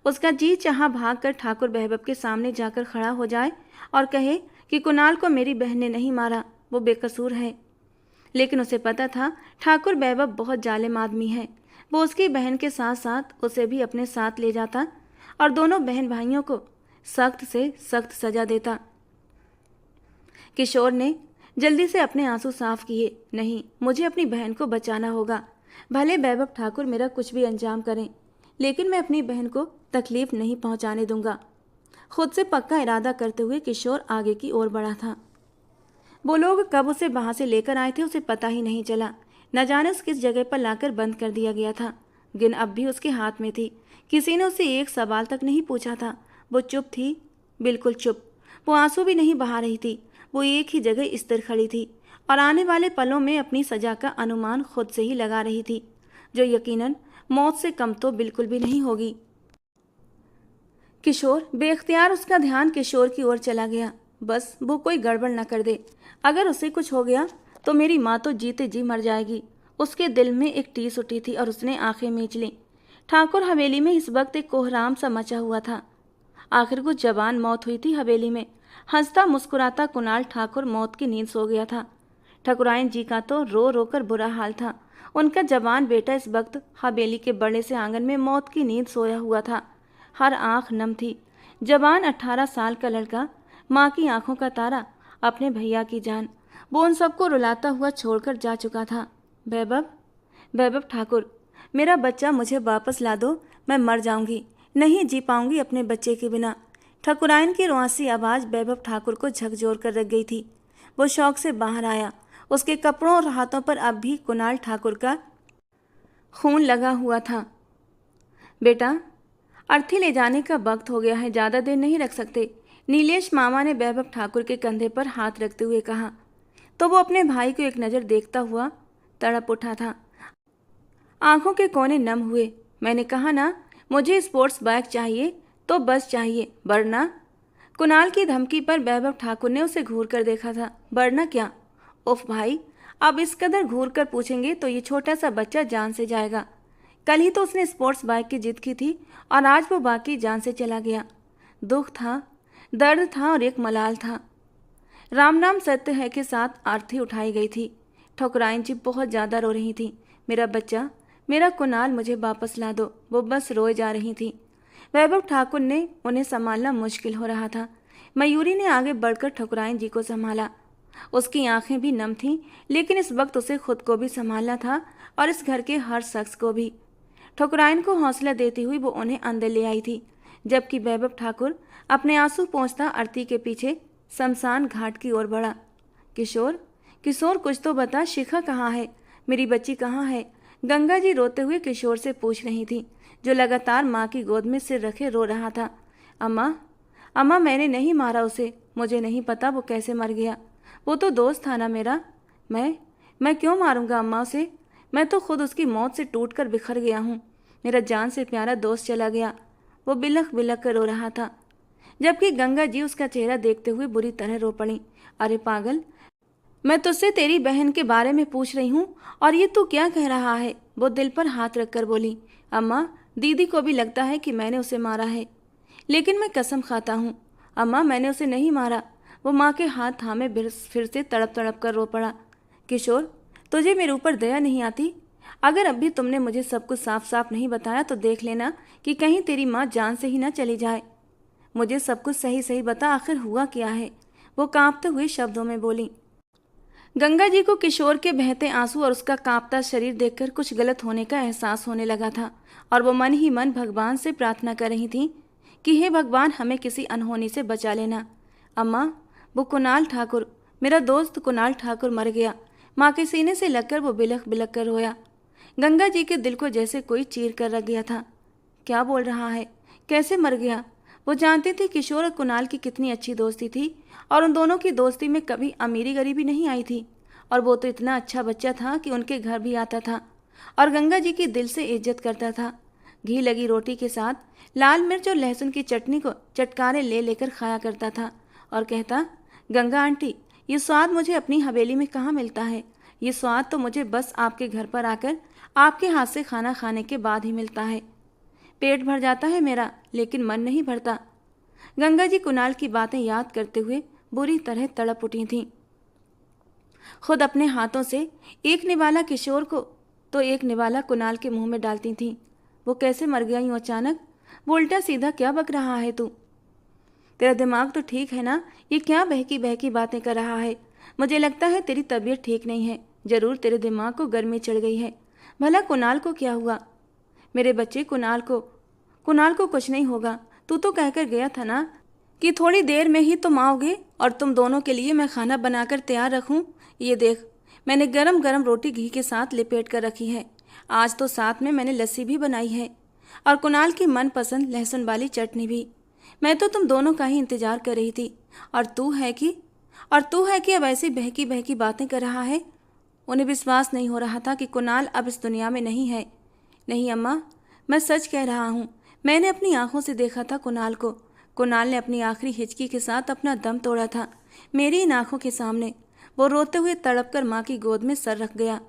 उसका जी चाहा भागकर ठाकुर वैभव के सामने जाकर खड़ा हो जाए और कहे कि कुणाल को मेरी बहन ने नहीं मारा, वो बेकसूर है। लेकिन उसे पता था ठाकुर वैभव बहुत जालिम आदमी है। वो उसकी बहन के साथ साथ उसे भी अपने साथ ले जाता और दोनों बहन भाइयों को सख्त से सख्त सजा देता। किशोर ने जल्दी से अपने आंसू साफ किए। नहीं, मुझे अपनी बहन को बचाना होगा। भले वैभव ठाकुर मेरा कुछ भी अंजाम करें, लेकिन मैं अपनी बहन को तकलीफ नहीं पहुंचाने दूंगा। खुद से पक्का इरादा करते हुए किशोर आगे की ओर बढ़ा था। वो लोग कब उसे वहां से लेकर आए थे उसे पता ही नहीं चला। न जाने उस किस जगह पर लाकर बंद कर दिया गया था। गिन अब भी उसके हाथ में थी। किसी ने उसे एक सवाल तक नहीं पूछा था। वो चुप थी, बिल्कुल चुप। वो आंसू भी नहीं बहा रही थी। वो एक ही जगह स्थिर खड़ी थी और आने वाले पलों में अपनी सजा का अनुमान खुद से ही लगा रही थी, जो यकीनन मौत से कम तो बिल्कुल भी नहीं होगी। किशोर, बेख्तियार उसका ध्यान किशोर की ओर चला गया। बस वो कोई गड़बड़ न कर दे। अगर उसे कुछ हो गया तो मेरी माँ तो जीते जी मर जाएगी। उसके दिल में एक टीस उठी थी और उसने आंखें मींच लीं। ठाकुर हवेली में इस वक्त एक कोहराम सा मचा हुआ था। आखिर कुछ जवान मौत हुई थी हवेली में। हंसता मुस्कुराता कुणाल ठाकुर मौत की नींद सो गया था। ठकुराइन जी का तो रो रो कर बुरा हाल था। उनका जवान बेटा इस वक्त हवेली के बड़े से आंगन में मौत की नींद सोया हुआ था। हर आंख नम थी। जवान 18 साल का लड़का, माँ की आंखों का तारा, अपने भैया की जान, वो उन सबको रुलाता हुआ छोड़कर जा चुका था। वैभव ठाकुर, मेरा बच्चा मुझे वापस ला दो, मैं मर जाऊंगी, नहीं जी पाऊंगी अपने बच्चे के बिना। ठकुराइन की रुआसी आवाज़ वैभव ठाकुर को झकझोर कर रख गई थी। वो शौक से बाहर आया। उसके कपड़ों और हाथों पर अब भी कुणाल ठाकुर का खून लगा हुआ था। बेटा, अर्थी ले जाने का वक्त हो गया है, ज़्यादा देर नहीं रख सकते, नीलेश मामा ने वैभव ठाकुर के कंधे पर हाथ रखते हुए कहा। तो वो अपने भाई को एक नज़र देखता हुआ तड़प उठा था। आंखों के कोने नम हुए। मैंने कहा ना, मुझे स्पोर्ट्स बाइक चाहिए तो बस चाहिए, वरना। कुणाल की धमकी पर वैभव ठाकुर ने उसे घूर कर देखा था। वरना क्या? उफ भाई, अब इस कदर घूर कर पूछेंगे तो ये छोटा सा बच्चा जान से जाएगा। कल ही तो उसने स्पोर्ट्स बाइक की जिद की थी और आज वो बाकी जान से चला गया। दुख था, दर्द था और एक मलाल था। राम नाम सत्य है के साथ आरती उठाई गई थी। ठकुराइन जी बहुत ज़्यादा रो रही थी। मेरा बच्चा, मेरा कुणाल, मुझे वापस ला दो, वो बस रोए जा रही थी। वैभव ठाकुर ने उन्हें संभालना मुश्किल हो रहा था। मयूरी ने आगे बढ़कर ठकुराइन जी को संभाला। उसकी आंखें भी नम थीं, लेकिन इस वक्त उसे खुद को भी संभालना था और इस घर के हर शख्स को भी। ठकुराइन को हौसला देती हुई वो उन्हें अंदर ले आई थी, जबकि वैभव ठाकुर अपने आंसू पोंछता आरती के पीछे शमशान घाट की ओर बढ़ा। किशोर, किशोर, कुछ तो बता, शिखा कहाँ है? मेरी बच्ची कहाँ है? गंगा जी रोते हुए किशोर से पूछ रही थी, जो लगातार माँ की गोद में सिर रखे रो रहा था। अम्मा, अम्मा, मैंने नहीं मारा उसे, मुझे नहीं पता वो कैसे मर गया। वो तो दोस्त था ना मेरा। मैं क्यों मारूंगा अम्मा उसे? मैं तो खुद उसकी मौत से टूट कर बिखर गया हूँ। मेरा जान से प्यारा दोस्त चला गया। वो बिलख बिलख कर रो रहा था, जबकि गंगा जी उसका चेहरा देखते हुए बुरी तरह रो पड़ी। अरे पागल, मैं तुझसे तेरी बहन के बारे में पूछ रही हूँ और ये तू क्या कह रहा है? वो दिल पर हाथ रखकर बोली। अम्मा, दीदी को भी लगता है कि मैंने उसे मारा है, लेकिन मैं कसम खाता हूँ अम्मा, मैंने उसे नहीं मारा। वो माँ के हाथ थामे फिर से तड़प तड़प कर रो पड़ा। किशोर, तुझे मेरे ऊपर दया नहीं आती? अगर अब भी तुमने मुझे सब कुछ साफ साफ नहीं बताया तो देख लेना कि कहीं तेरी माँ जान से ही ना चली जाए। मुझे सब कुछ सही सही बता, आखिर हुआ क्या है? वो कांपते हुए शब्दों में बोली। गंगा जी को किशोर के बहते आंसू और उसका कांपता शरीर देखकर कुछ गलत होने का एहसास होने लगा था और वो मन ही मन भगवान से प्रार्थना कर रही थी कि हे भगवान, हमें किसी अनहोनी से बचा लेना। अम्मा, वो कुणाल ठाकुर, मेरा दोस्त कुणाल ठाकुर मर गया। माँ के सीने से लगकर वो बिलख बिलख कर रोया। गंगा जी के दिल को जैसे कोई चीर कर रख गया था। क्या बोल रहा है? कैसे मर गया? वो जानती थी किशोर और कुणाल की कितनी अच्छी दोस्ती थी और उन दोनों की दोस्ती में कभी अमीरी गरीबी नहीं आई थी। और वो तो इतना अच्छा बच्चा था कि उनके घर भी आता था और गंगा जी की दिल से इज्जत करता था। घी लगी रोटी के साथ लाल मिर्च और लहसुन की चटनी को चटकारे ले लेकर खाया करता था और कहता, गंगा आंटी, ये स्वाद मुझे अपनी हवेली में कहाँ मिलता है। ये स्वाद तो मुझे बस आपके घर पर आकर आपके हाथ से खाना खाने के बाद ही मिलता है। पेट भर जाता है मेरा, लेकिन मन नहीं भरता। गंगा जी कुणाल की बातें याद करते हुए बुरी तरह तड़प उठी थीं। खुद अपने हाथों से एक निवाला किशोर को तो एक निवाला कुणाल के मुंह में डालती थीं। वो कैसे मर गया यूं अचानक? वो उल्टा सीधा क्या बक रहा है तू? तेरा दिमाग तो ठीक है ना? ये क्या बहकी बहकी बातें कर रहा है? मुझे लगता है तेरी तबीयत ठीक नहीं है। जरूर तेरे दिमाग को गर्मी चढ़ गई है। भला कुणाल को क्या हुआ? मेरे बच्चे, कुणाल को कुछ नहीं होगा। तू तो कहकर गया था ना कि थोड़ी देर में ही तुम आओगे और तुम दोनों के लिए मैं खाना बनाकर तैयार रखूं। ये देख, मैंने गरम गरम रोटी घी के साथ लिपेट कर रखी है। आज तो साथ में मैंने लस्सी भी बनाई है और कुणाल की मनपसंद लहसुन वाली चटनी भी। मैं तो तुम दोनों का ही इंतजार कर रही थी और तू है कि अब ऐसी बहकी बहकी बातें कर रहा है। उन्हें विश्वास नहीं हो रहा था कि कुणाल अब इस दुनिया में नहीं है। नहीं अम्मा, मैं सच कह रहा हूँ। मैंने अपनी आंखों से देखा था कुणाल को। कुणाल ने अपनी आखिरी हिचकी के साथ अपना दम तोड़ा था मेरी इन आंखों के सामने। वो रोते हुए तड़प कर माँ की गोद में सर रख गया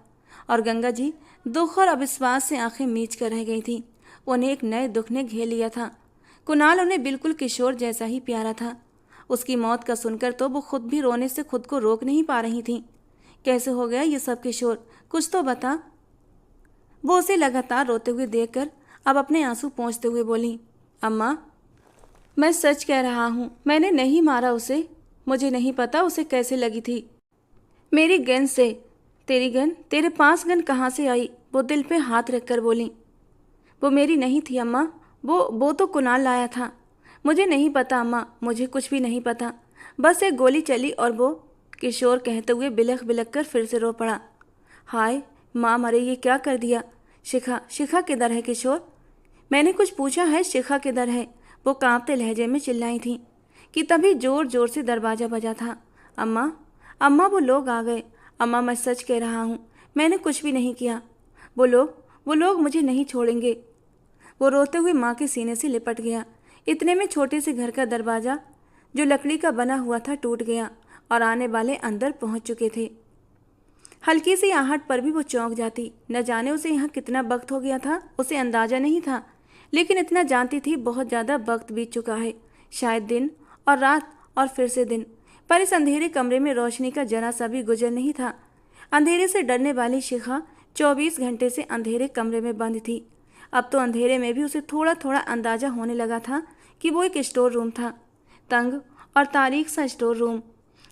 और गंगा जी दुख और अविश्वास से आंखें मीच कर रह गई थीं। उन्हें एक नए दुख ने घेर लिया था। कुणाल उन्हें बिल्कुल किशोर जैसा ही प्यारा था। उसकी मौत का सुनकर तो वो खुद भी रोने से खुद को रोक नहीं पा रही थीं। कैसे हो गया ये सब किशोर? कुछ तो बता। वो उसे लगातार रोते हुए देखकर अब अपने आंसू पोंछते हुए बोली, अम्मा, मैं सच कह रहा हूँ, मैंने नहीं मारा उसे। मुझे नहीं पता उसे कैसे लगी थी। मेरी गन से। तेरी गन? तेरे पास गन कहाँ से आई? वो दिल पे हाथ रखकर बोली। वो मेरी नहीं थी अम्मा, वो तो कुणाल लाया था। मुझे नहीं पता अम्मा, मुझे कुछ भी नहीं पता। बस एक गोली चली और वो, किशोर कहते हुए बिलख बिलख कर फिर से रो पड़ा। हाय माँ मरे, ये क्या कर दिया। शिखा किधर है किशोर? मैंने कुछ पूछा है, शिखा किधर है? वो कांपते लहजे में चिल्लाई थी कि तभी जोर जोर से दरवाजा बजा था। अम्मा, अम्मा वो लोग आ गए। अम्मा मैं सच कह रहा हूँ, मैंने कुछ भी नहीं किया। वो लोग मुझे नहीं छोड़ेंगे। वो रोते हुए माँ के सीने से लिपट गया। इतने में छोटे से घर का दरवाज़ा जो लकड़ी का बना हुआ था टूट गया और आने वाले अंदर पहुँच चुके थे। हल्की सी आहट पर भी वो चौंक जाती। न जाने उसे यहाँ कितना वक्त हो गया था, उसे अंदाज़ा नहीं था, लेकिन इतना जानती थी बहुत ज़्यादा वक्त बीत चुका है। शायद दिन और रात और फिर से दिन। पर इस अंधेरे कमरे में रोशनी का जरा सा भी गुजर नहीं था। अंधेरे से डरने वाली शिखा 24 घंटे से अंधेरे कमरे में बंद थी। अब तो अंधेरे में भी उसे थोड़ा थोड़ा अंदाजा होने लगा था कि वो एक स्टोर रूम था। तंग और तारीख सा स्टोर रूम,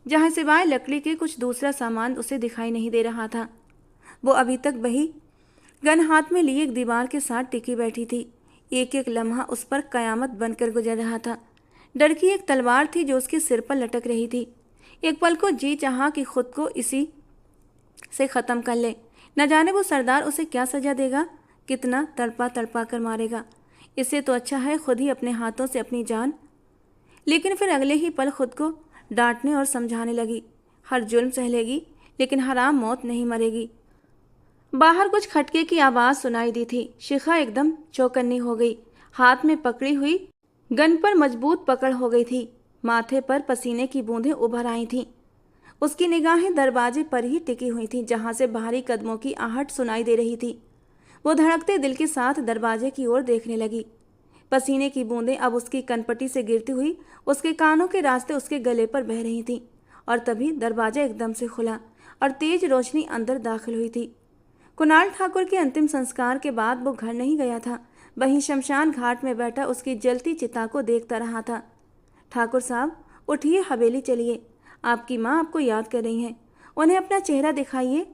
जहाँ सिवाय लकड़ी के कुछ दूसरा सामान उसे दिखाई नहीं दे रहा था। वो अभी तक वही गन हाथ में लिए एक दीवार के साथ टिकी बैठी थी। एक एक लम्हा उस पर कयामत बनकर गुजर रहा था। डर की एक तलवार थी जो उसके सिर पर लटक रही थी। एक पल को जी चाहा कि खुद को इसी से ख़त्म कर ले। न जाने वो सरदार उसे क्या सजा देगा, कितना तड़पा तड़पा कर मारेगा। इससे तो अच्छा है खुद ही अपने हाथों से अपनी जान। लेकिन फिर अगले ही पल खुद को डांटने और समझाने लगी। हर जुल्म सह लेगी, लेकिन हराम मौत नहीं मरेगी। बाहर कुछ खटके की आवाज़ सुनाई दी थी। शिखा एकदम चौकन्नी हो गई। हाथ में पकड़ी हुई गन पर मजबूत पकड़ हो गई थी। माथे पर पसीने की बूंदें उभर आई थीं। उसकी निगाहें दरवाजे पर ही टिकी हुई थीं, जहां से बाहरी कदमों की आहट सुनाई दे रही थी। वो धड़कते दिल के साथ दरवाजे की ओर देखने लगी। पसीने की बूंदें अब उसकी कनपटी से गिरती हुई उसके कानों के रास्ते उसके गले पर बह रही थीं। और तभी दरवाजा एकदम से खुला और तेज रोशनी अंदर दाखिल हुई थी। कुणाल ठाकुर के अंतिम संस्कार के बाद वो घर नहीं गया था, वहीं शमशान घाट में बैठा उसकी जलती चिता को देखता रहा था। ठाकुर साहब उठिए, हवेली चलिए। आपकी माँ आपको याद कर रही हैं। उन्हें अपना चेहरा दिखाइए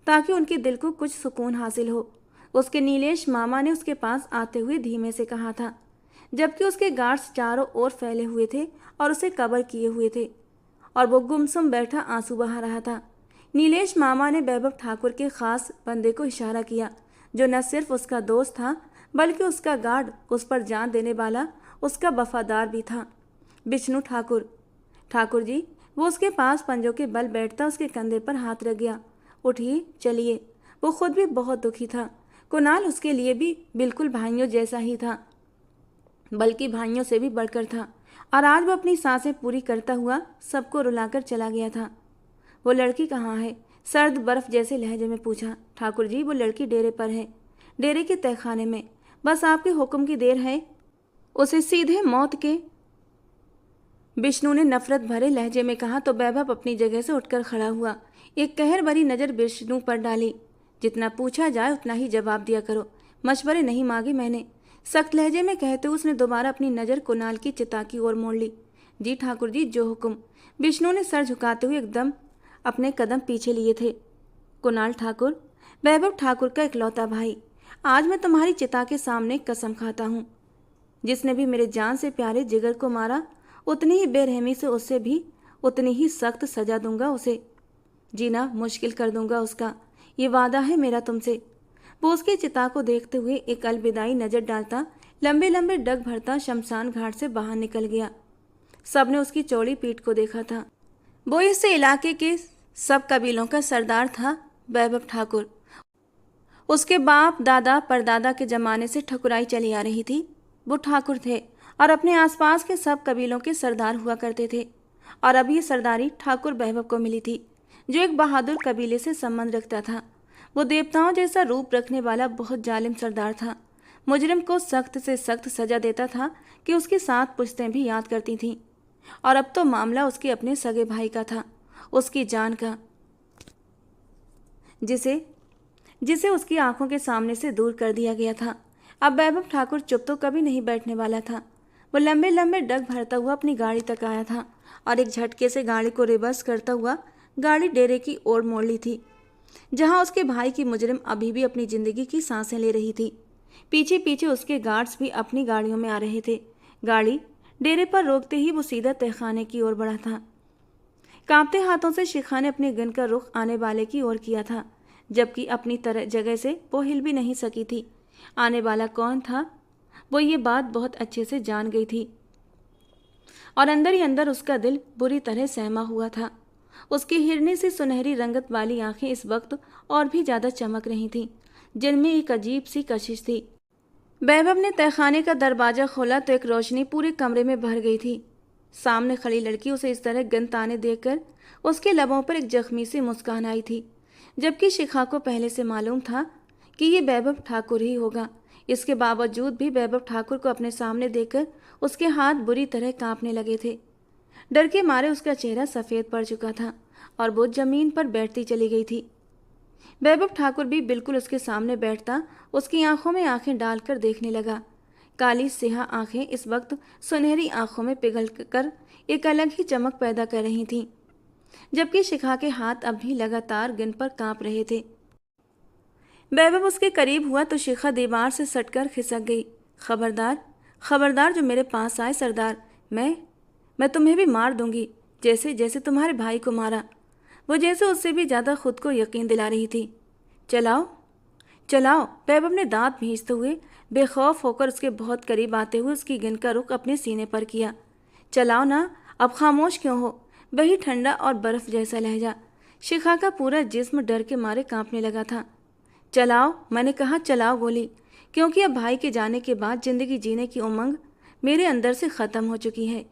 ताकि उनके दिल को कुछ सुकून हासिल हो। उसके नीलेश मामा ने उसके पास आते हुए धीमे से कहा था, जबकि उसके गार्ड्स चारों ओर फैले हुए थे और उसे कवर किए हुए थे और वो गुमसुम बैठा आंसू बहा रहा था। नीलेश मामा ने वैभव ठाकुर के खास बंदे को इशारा किया, जो न सिर्फ उसका दोस्त था बल्कि उसका गार्ड, उस पर जान देने वाला, उसका वफादार भी था। विष्णु ठाकुर। ठाकुर जी। वो उसके पास पंजों के बल बैठता उसके कंधे पर हाथ रख गया। उठिए, चलिए। वो खुद भी बहुत दुखी था। कुणाल उसके लिए भी बिल्कुल भाइयों जैसा ही था, बल्कि भाइयों से भी बढ़कर था। और आज वो अपनी सांसें पूरी करता हुआ सबको रुलाकर चला गया था। वो लड़की कहाँ है? सर्द बर्फ जैसे लहजे में पूछा। ठाकुर जी, वो लड़की डेरे पर है, डेरे के तहखाने में। बस आपके हुक्म की देर है। उसे सीधे मौत के, विष्णु ने नफरत भरे लहजे में कहा तो वैभव अपनी जगह से उठकर खड़ा हुआ। एक कहर भरी नज़र विष्णु पर डाली। जितना पूछा जाए उतना ही जवाब दिया करो, मशवरे नहीं मांगे मैंने, सख्त लहजे में कहते उसने दोबारा अपनी नज़र कुणाल की चिता की ओर मोड़ ली। जी ठाकुर जी, जो हुक्म। विष्णु ने सर झुकाते हुए एकदम अपने कदम पीछे लिए थे। कुणाल ठाकुर, वैभव ठाकुर का इकलौता भाई, आज मैं तुम्हारी चिता के सामने कसम खाता हूँ, जिसने भी मेरे जान से प्यारे जिगर को मारा, उतनी ही बेरहमी से उससे भी उतनी ही सख्त सजा दूंगा उसे। जीना मुश्किल कर दूंगा उसका, ये वादा है मेरा तुमसे। वो उसकी चिता को देखते हुए एक अलविदाई नज़र डालता लंबे लंबे डग भरता शमशान घाट से बाहर निकल गया। सबने उसकी चौड़ी पीठ को देखा था। वो इस इलाके के सब कबीलों का सरदार था। वैभव ठाकुर उसके बाप दादा परदादा के ज़माने से ठकुराई चली आ रही थी। वो ठाकुर थे और अपने आसपास के सब कबीलों के सरदार हुआ करते थे। और अब ये सरदारी ठाकुर वैभव को मिली थी, जो एक बहादुर कबीले से संबंध रखता था। वो देवताओं जैसा रूप रखने वाला बहुत जालिम सरदार था। मुजरिम को सख्त से सख्त सजा देता था कि उसकी 7 पुश्तें भी याद करती थीं। और अब तो मामला उसके अपने सगे भाई का था, उसकी जान का, जिसे उसकी आंखों के सामने से दूर कर दिया गया था। अब वैभव ठाकुर चुप तो कभी नहीं बैठने वाला था। वो लंबे लंबे डग भरता हुआ अपनी गाड़ी तक आया था और एक झटके से गाड़ी को रिवर्स करता हुआ गाड़ी डेरे की ओर मोड़ ली थी। जहां उसके भाई की मुजरिम अभी भी अपनी जिंदगी की सांसें ले रही थी। पीछे पीछे उसके गार्ड्स भी अपनी गाड़ियों में आ रहे थे। गाड़ी डेरे पर रोकते ही वो सीधा तहखाने की ओर बढ़ा था। कांपते हाथों से शिखा ने अपने गन का रुख आने वाले की ओर किया था, जबकि अपनी तरह जगह से वो हिल भी नहीं सकी थी। आने वाला कौन था, वो ये बात बहुत अच्छे से जान गई थी और अंदर ही अंदर उसका दिल बुरी तरह सहमा हुआ था। उसकी हिरनी से सुनहरी रंगत वाली आंखें इस वक्त और भी ज्यादा चमक रही थीं, जिनमें एक अजीब सी कशिश थी। वैभव ने तहखाने का दरवाजा खोला तो एक रोशनी पूरे कमरे में भर गई थी। सामने खड़ी लड़की उसे इस तरह गन ताने देखकर उसके लबों पर एक जख्मी सी मुस्कान आई थी, जबकि शिखा को पहले से मालूम था कि ये वैभव ठाकुर ही होगा। इसके बावजूद भी वैभव ठाकुर को अपने सामने देखकर उसके हाथ बुरी तरह कांपने लगे थे। डर के मारे उसका चेहरा सफ़ेद पड़ चुका था और वो जमीन पर बैठती चली गई थी। वैभव ठाकुर भी बिल्कुल उसके सामने बैठता उसकी आंखों में आंखें डालकर देखने लगा। काली सिहा आंखें इस वक्त सुनहरी आंखों में पिघल कर एक अलग ही चमक पैदा कर रही थीं, जबकि शिखा के हाथ अब भी लगातार गन पर कांप रहे थे। वैभव उसके करीब हुआ तो शिखा दीवार से सटकर खिसक गई। खबरदार, खबरदार जो मेरे पास आए सरदार, मैं तुम्हें भी मार दूंगी, जैसे जैसे तुम्हारे भाई को मारा। वो जैसे उससे भी ज़्यादा खुद को यकीन दिला रही थी। चलाओ चलाओ, वैभव ने दांत भींचते हुए बेखौफ होकर उसके बहुत करीब आते हुए उसकी गन का रुख अपने सीने पर किया। चलाओ ना, अब खामोश क्यों हो? वही ठंडा और बर्फ जैसा लहजा। शिखा का पूरा जिस्म डर के मारे कांपने लगा था। चलाओ, मैंने कहा चलाओ गोली, क्योंकि अब भाई के जाने के बाद जिंदगी जीने की उमंग मेरे अंदर से ख़त्म हो चुकी है।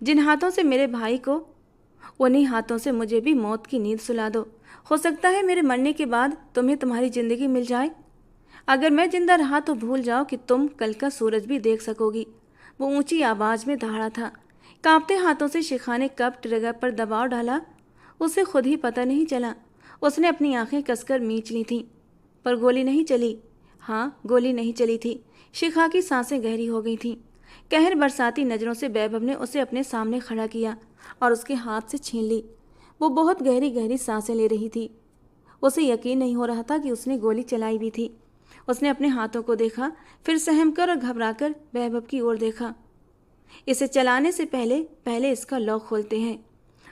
जिन हाथों से मेरे भाई को, उन्हीं हाथों से मुझे भी मौत की नींद सुला दो। हो सकता है मेरे मरने के बाद तुम्हें तुम्हारी ज़िंदगी मिल जाए। अगर मैं जिंदा रहा तो भूल जाओ कि तुम कल का सूरज भी देख सकोगी। वो ऊंची आवाज़ में दहाड़ा था। कांपते हाथों से शिखा ने कब ट्रिगर पर दबाव डाला, उसे खुद ही पता नहीं चला। उसने अपनी आंखें कसकर मींच ली थीं, पर गोली नहीं चली। हाँ, गोली नहीं चली थी। शिखा की सांसें गहरी हो गई थीं। कहर बरसाती नज़रों से वैभव ने उसे अपने सामने खड़ा किया और उसके हाथ से छीन ली। वो बहुत गहरी गहरी सांसें ले रही थी। उसे यकीन नहीं हो रहा था कि उसने गोली चलाई भी थी। उसने अपने हाथों को देखा, फिर सहमकर और घबराकर वैभव की ओर देखा। इसे चलाने से पहले इसका लॉक खोलते हैं।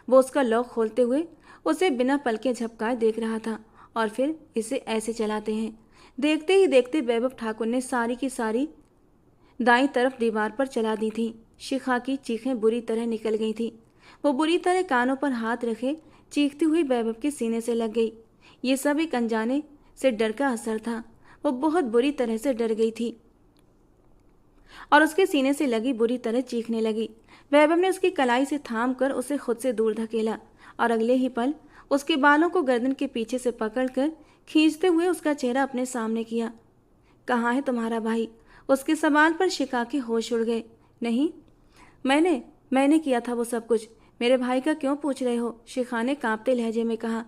वो उसका लॉक खोलते हुए उसे बिना पलके झपकाए देख रहा था और फिर इसे ऐसे चलाते हैं। देखते ही देखते वैभव ठाकुर ने सारी की सारी दाईं तरफ दीवार पर चला दी थी। शिखा की चीखें बुरी तरह निकल गई थी। वो बुरी तरह कानों पर हाथ रखे चीखती हुई वैभव के सीने से लग गई। ये सब एक अनजाने से डर का असर था। वो बहुत बुरी तरह से डर गई थी और उसके सीने से लगी बुरी तरह चीखने लगी। वैभव ने उसकी कलाई से थाम कर उसे खुद से दूर धकेला और अगले ही पल उसके बालों को गर्दन के पीछे से पकड़कर खींचते हुए उसका चेहरा अपने सामने किया। कहाँ है तुम्हारा भाई? उसके सवाल पर शिखा के होश उड़ गए। नहीं, मैंने किया था वो सब कुछ। मेरे भाई का क्यों पूछ रहे हो? शिखा ने कांपते लहजे में कहा।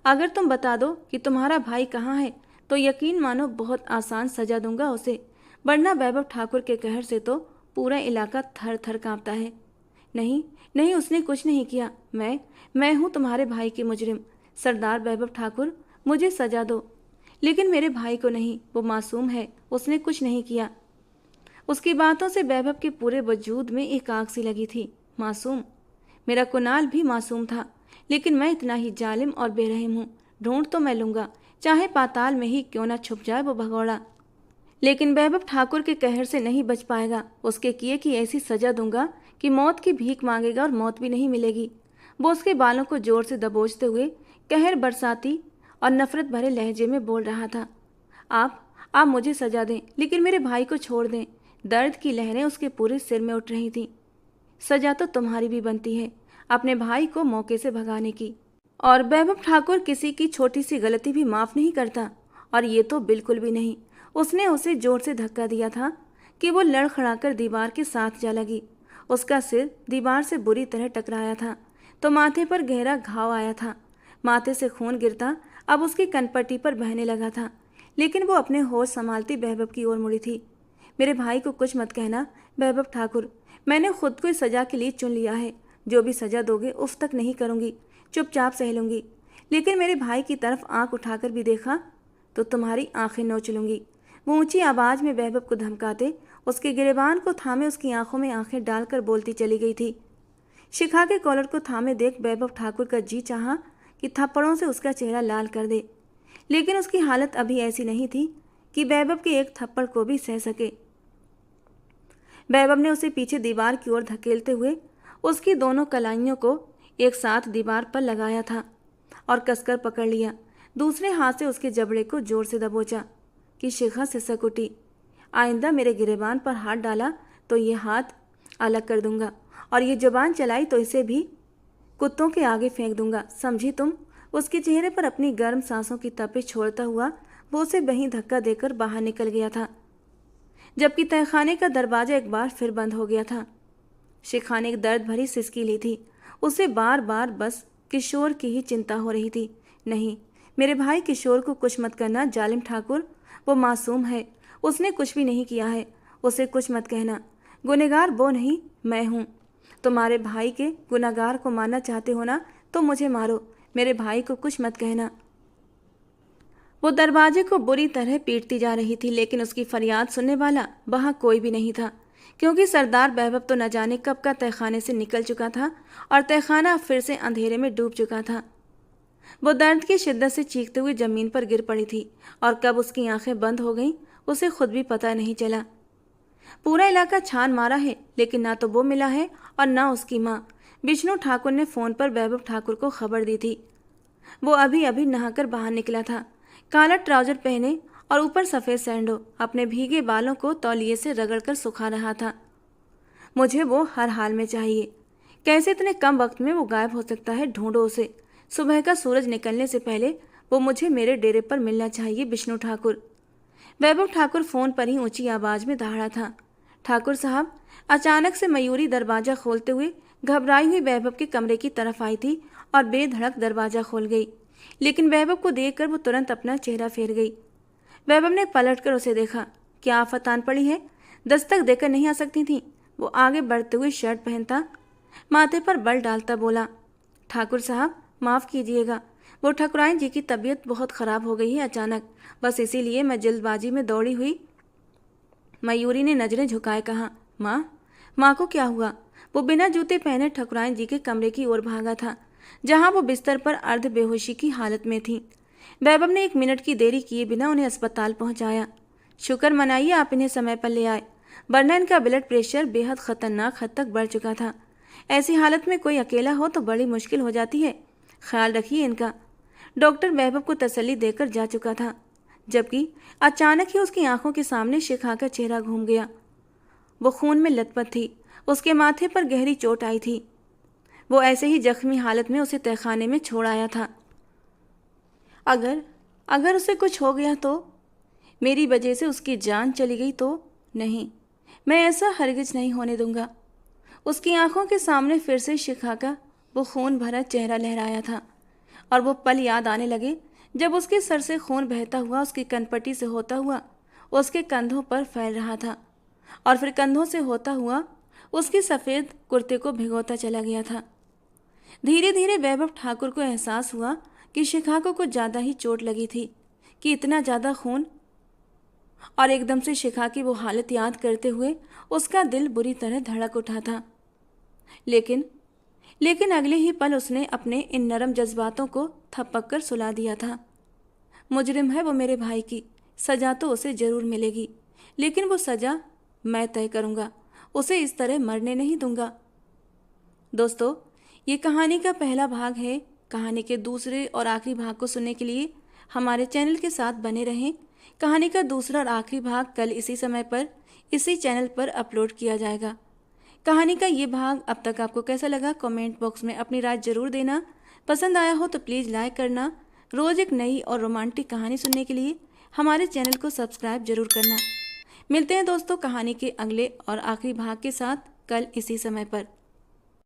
अगर तुम बता दो कि तुम्हारा भाई कहाँ है तो यकीन मानो बहुत आसान सजा दूंगा उसे, वरना वैभव ठाकुर के कहर से तो पूरा इलाका थर थर कांपता है। नहीं नहीं, उसने कुछ नहीं किया। मैं हूँ तुम्हारे भाई की मुजरिम। सरदार वैभव ठाकुर, मुझे सजा दो। लेकिन मेरे भाई को नहीं, वो मासूम है, उसने कुछ नहीं किया। उसकी बातों से वैभव के पूरे वजूद में एक आग सी लगी थी। मासूम? मेरा कुणाल भी मासूम था, लेकिन मैं इतना ही जालिम और बेरहम हूँ। ढूंढ तो मैं लूँगा, चाहे पाताल में ही क्यों ना छुप जाए वो भगोड़ा, लेकिन वैभव ठाकुर के कहर से नहीं बच पाएगा। उसके किए की ऐसी सजा दूंगा कि मौत की भीख मांगेगा और मौत भी नहीं मिलेगी। वो उसके बालों को जोर से दबोचते हुए कहर बरसाती और नफरत भरे लहजे में बोल रहा था। आप मुझे सजा दें, लेकिन मेरे भाई को छोड़ दें। दर्द की लहरें उसके पूरे सिर में उठ रही थीं। सजा तो तुम्हारी भी बनती है, अपने भाई को मौके से भगाने की। और वैभव ठाकुर किसी की छोटी सी गलती भी माफ़ नहीं करता, और ये तो बिल्कुल भी नहीं। उसने उसे जोर से धक्का दिया था कि वो लड़खड़ाकर दीवार के साथ जा लगी। उसका सिर दीवार से बुरी तरह टकराया था तो माथे पर गहरा घाव आया था। माथे से खून गिरता अब उसकी कनपट्टी पर बहने लगा था, लेकिन वो अपने होश संभालती वैभव की ओर मुड़ी थी। मेरे भाई को कुछ मत कहना वैभव ठाकुर, मैंने खुद को इस सज़ा के लिए चुन लिया है। जो भी सज़ा दोगे उफ तक नहीं करूँगी, चुपचाप सह लूँगी। लेकिन मेरे भाई की तरफ आंख उठाकर भी देखा तो तुम्हारी आंखें नोच लूंगी। वो ऊंची आवाज में वैभव को धमकाते उसके गिरेबान को थामे उसकी आंखों में आंखें डालकर बोलती चली गई थी। शिखा के कॉलर को थामे देख वैभव ठाकुर का जी चाहा कि थप्पड़ों से उसका चेहरा लाल कर दे, लेकिन उसकी हालत अभी ऐसी नहीं थी कि वैभव के एक थप्पड़ को भी सह सके। वैभव ने उसे पीछे दीवार की ओर धकेलते हुए उसकी दोनों कलाइयों को एक साथ दीवार पर लगाया था और कसकर पकड़ लिया। दूसरे हाथ से उसके जबड़े को जोर से दबोचा कि शिखा सिसक उठी। आइंदा मेरे गिरेबान पर हाथ डाला तो ये हाथ अलग कर दूंगा और ये जुबान चलाई तो इसे भी कुत्तों के आगे फेंक दूंगा, समझी तुम? उसके चेहरे पर अपनी गर्म सांसों की तपिश छोड़ता हुआ वो उसे वहीं धक्का देकर बाहर निकल गया था, जबकि तहखाने का दरवाजा एक बार फिर बंद हो गया था। शिखा ने एक दर्द भरी सिसकी ली थी। उसे बार बार बस किशोर की ही चिंता हो रही थी। नहीं, मेरे भाई किशोर को कुछ मत करना जालिम ठाकुर, वो मासूम है, उसने कुछ भी नहीं किया है, उसे कुछ मत कहना। गुनहगार वो नहीं, मैं हूँ। तुम्हारे भाई के गुनहगार को मारना चाहते हो ना, तो मुझे मारो, मेरे भाई को कुछ मत कहना। वो दरवाजे को बुरी तरह पीटती जा रही थी, लेकिन उसकी फरियाद सुनने वाला वहाँ कोई भी नहीं था, क्योंकि सरदार वैभव तो न जाने कब का तहखाने से निकल चुका था और तहखाना फिर से अंधेरे में डूब चुका था। वो दर्द की शिद्दत से चीखते हुए जमीन पर गिर पड़ी थी और कब उसकी आंखें बंद हो गईं उसे खुद भी पता नहीं चला। पूरा इलाका छान मारा है, लेकिन ना तो वो मिला है और ना उसकी माँ। विष्णु ठाकुर ने फोन पर वैभव ठाकुर को खबर दी थी। वो अभी अभी नहाकर बाहर निकला था, काला ट्राउजर पहने और ऊपर सफ़ेद सैंडो, अपने भीगे बालों को तौलिए से रगड़कर सुखा रहा था। मुझे वो हर हाल में चाहिए। कैसे इतने कम वक्त में वो गायब हो सकता है? ढूंढो उसे। सुबह का सूरज निकलने से पहले वो मुझे मेरे डेरे पर मिलना चाहिए। विष्णु ठाकुर। वैभव ठाकुर फोन पर ही ऊंची आवाज में दहाड़ा था। ठाकुर साहब। अचानक से मयूरी दरवाजा खोलते हुए घबराई हुई वैभव के कमरे की तरफ आई थी और बेधड़क दरवाजा खोल गई, लेकिन वैभव को देखकर वो तुरंत अपना चेहरा फेर गई। वैभव ने पलटकर उसे देखा। क्या आफत आन पड़ी है? दस्तक देकर नहीं आ सकती थी? वो आगे बढ़ते हुए शर्ट पहनता, माथे पर बल डालता बोला, ठाकुर साहब माफ़ कीजिएगा, वो ठकुराइन जी की तबीयत बहुत ख़राब हो गई है अचानक, बस इसीलिए मैं जल्दबाजी में दौड़ी हुई। मयूरी ने नजरें झुकाए कहा, माँ? माँ को क्या हुआ? वो बिना जूते पहने ठकुराइन जी के कमरे की ओर भागा था, जहाँ वो बिस्तर पर अर्ध बेहोशी की हालत में थी। वैभव ने 1 मिनट की देरी किए बिना उन्हें अस्पताल पहुंचाया। शुक्र मनाइए आप इन्हें समय पर ले आए, वरना इनका ब्लड प्रेशर बेहद खतरनाक हद तक बढ़ चुका था। ऐसी हालत में कोई अकेला हो तो बड़ी मुश्किल हो जाती है, ख्याल रखिए इनका। डॉक्टर वैभव को तसल्ली देकर जा चुका था, जबकि अचानक ही उसकी आंखों के सामने शिखा का चेहरा घूम गया। वो खून में लथपथ थी, उसके माथे पर गहरी चोट आई थी। वो ऐसे ही जख्मी हालत में उसे तहखाने में छोड़ आया था। अगर उसे कुछ हो गया तो, मेरी वजह से उसकी जान चली गई तो? नहीं, मैं ऐसा हरगिज नहीं होने दूंगा। उसकी आंखों के सामने फिर से शिखा का वो खून भरा चेहरा लहराया था और वो पल याद आने लगे जब उसके सर से खून बहता हुआ उसकी कनपट्टी से होता हुआ उसके कंधों पर फैल रहा था और फिर कंधों से होता हुआ उसके सफ़ेद कुर्ते को भिगोता चला गया था। धीरे धीरे वैभव ठाकुर को एहसास हुआ कि शिखा को कुछ ज़्यादा ही चोट लगी थी, कि इतना ज़्यादा खून, और एकदम से शिखा की वो हालत याद करते हुए उसका दिल बुरी तरह धड़क उठा था। लेकिन अगले ही पल उसने अपने इन नरम जज्बातों को थपक कर सुला दिया था। मुजरिम है वो मेरे भाई की, सज़ा तो उसे ज़रूर मिलेगी, लेकिन वो सज़ा मैं तय करूँगा, उसे इस तरह मरने नहीं दूंगा। दोस्तों, ये कहानी का पहला भाग है। कहानी के दूसरे और आखिरी भाग को सुनने के लिए हमारे चैनल के साथ बने रहें। कहानी का दूसरा और आखिरी भाग कल इसी समय पर इसी चैनल पर अपलोड किया जाएगा। कहानी का ये भाग अब तक आपको कैसा लगा, कमेंट बॉक्स में अपनी राय जरूर देना। पसंद आया हो तो प्लीज़ लाइक करना। रोज़ एक नई और रोमांटिक कहानी सुनने के लिए हमारे चैनल को सब्सक्राइब जरूर करना। मिलते हैं दोस्तों कहानी के अगले और आखिरी भाग के साथ कल इसी समय पर।